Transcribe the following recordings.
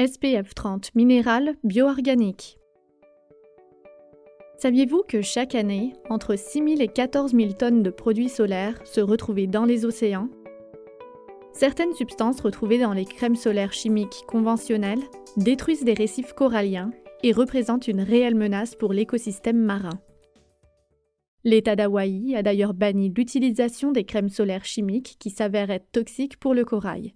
SPF 30 minéral bio-organique. Saviez-vous que chaque année, entre 6 000 et 14 000 tonnes de produits solaires se retrouvaient dans les océans? Certaines substances retrouvées dans les crèmes solaires chimiques conventionnelles détruisent des récifs coralliens et représentent une réelle menace pour l'écosystème marin. L'État d'Hawaï a d'ailleurs banni l'utilisation des crèmes solaires chimiques qui s'avèrent être toxiques pour le corail.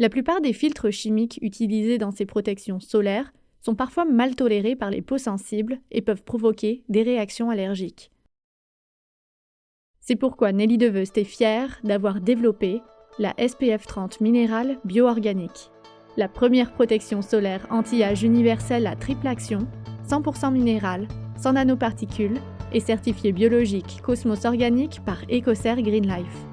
La plupart des filtres chimiques utilisés dans ces protections solaires sont parfois mal tolérés par les peaux sensibles et peuvent provoquer des réactions allergiques. C'est pourquoi Nelly Deveust est fière d'avoir développé la SPF 30 minéral bio-organique, la première protection solaire anti-âge universelle à triple action, 100% minérale, sans nanoparticules et certifiée biologique Cosmos Organique par EcoCert Green Life.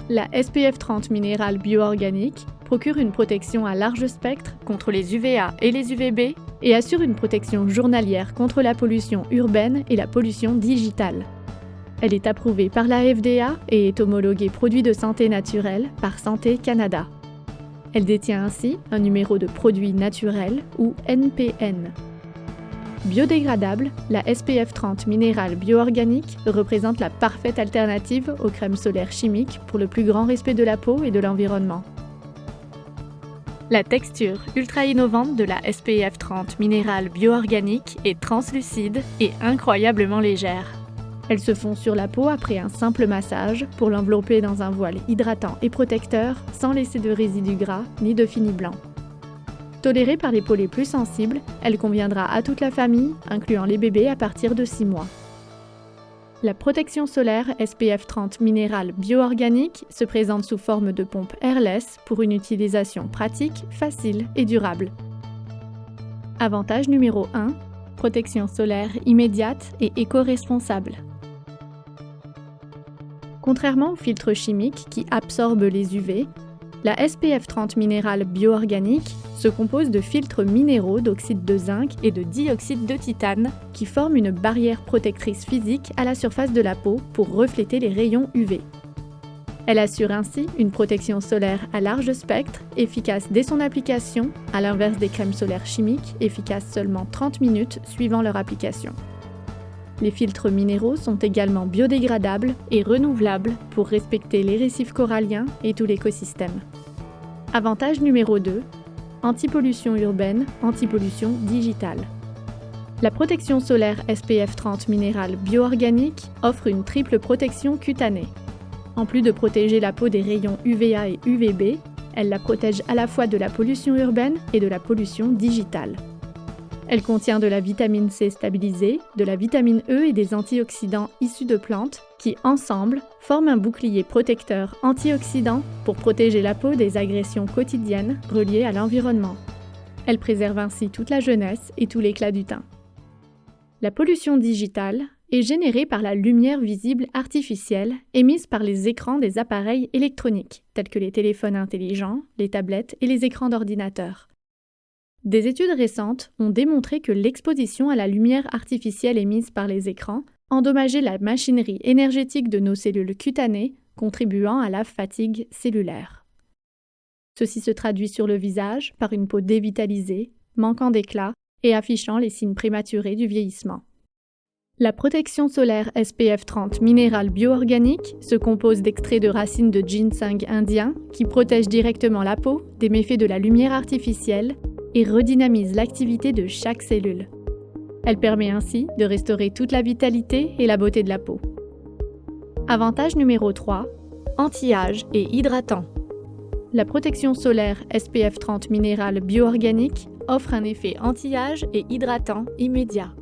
La SPF 30 minéral bio-organique procure une protection à large spectre contre les UVA et les UVB et assure une protection journalière contre la pollution urbaine et la pollution digitale. Elle est approuvée par la FDA et est homologuée produit de santé naturel par Santé Canada. Elle détient ainsi un numéro de produit naturel ou NPN. Biodégradable, la SPF 30 minéral bio-organique représente la parfaite alternative aux crèmes solaires chimiques pour le plus grand respect de la peau et de l'environnement. La texture ultra innovante de la SPF 30 minéral bio-organique est translucide et incroyablement légère. Elle se fond sur la peau après un simple massage pour l'envelopper dans un voile hydratant et protecteur sans laisser de résidus gras ni de fini blanc. Tolérée par les peaux les plus sensibles, elle conviendra à toute la famille, incluant les bébés à partir de 6 mois. La protection solaire SPF 30 minéral bio-organique se présente sous forme de pompe airless pour une utilisation pratique, facile et durable. Avantage numéro 1, protection solaire immédiate et éco-responsable. Contrairement aux filtres chimiques qui absorbent les UV, la SPF 30 minéral bio-organique se compose de filtres minéraux d'oxyde de zinc et de dioxyde de titane qui forment une barrière protectrice physique à la surface de la peau pour refléter les rayons UV. Elle assure ainsi une protection solaire à large spectre, efficace dès son application, à l'inverse des crèmes solaires chimiques, efficaces seulement 30 minutes suivant leur application. Les filtres minéraux sont également biodégradables et renouvelables pour respecter les récifs coralliens et tout l'écosystème. Avantage numéro 2, antipollution urbaine, antipollution digitale. La protection solaire SPF 30 minéral bio-organique offre une triple protection cutanée. En plus de protéger la peau des rayons UVA et UVB, elle la protège à la fois de la pollution urbaine et de la pollution digitale. Elle contient de la vitamine C stabilisée, de la vitamine E et des antioxydants issus de plantes qui, ensemble, forment un bouclier protecteur antioxydant pour protéger la peau des agressions quotidiennes reliées à l'environnement. Elle préserve ainsi toute la jeunesse et tout l'éclat du teint. La pollution digitale est générée par la lumière visible artificielle émise par les écrans des appareils électroniques, tels que les téléphones intelligents, les tablettes et les écrans d'ordinateur. Des études récentes ont démontré que l'exposition à la lumière artificielle émise par les écrans endommageait la machinerie énergétique de nos cellules cutanées, contribuant à la fatigue cellulaire. Ceci se traduit sur le visage par une peau dévitalisée, manquant d'éclat et affichant les signes prématurés du vieillissement. La protection solaire SPF 30 minéral bio-organique se compose d'extraits de racines de ginseng indien qui protègent directement la peau des méfaits de la lumière artificielle et redynamise l'activité de chaque cellule. Elle permet ainsi de restaurer toute la vitalité et la beauté de la peau. Avantage numéro 3, anti-âge et hydratant. La protection solaire SPF 30 minéral bio-organique offre un effet anti-âge et hydratant immédiat.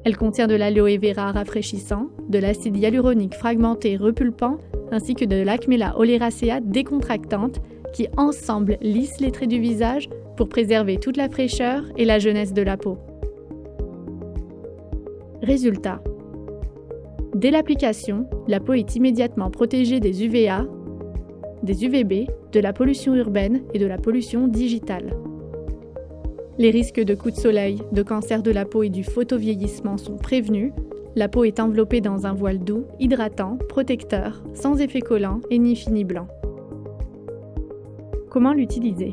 Elle contient de l'aloe vera rafraîchissant, de l'acide hyaluronique fragmenté repulpant ainsi que de l'Acmela oleracea décontractante qui ensemble lissent les traits du visage pour préserver toute la fraîcheur et la jeunesse de la peau. Résultat. Dès l'application, la peau est immédiatement protégée des UVA, des UVB, de la pollution urbaine et de la pollution digitale. Les risques de coups de soleil, de cancer de la peau et du photovieillissement sont prévenus. La peau est enveloppée dans un voile doux, hydratant, protecteur, sans effet collant et ni fini blanc. Comment l'utiliser ?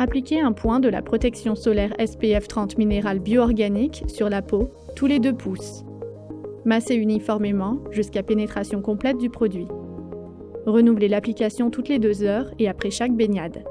Appliquez un point de la protection solaire SPF 30 minérale bioorganique sur la peau tous les 2 pouces. Massez uniformément jusqu'à pénétration complète du produit. Renouvelez l'application toutes les 2 heures et après chaque baignade.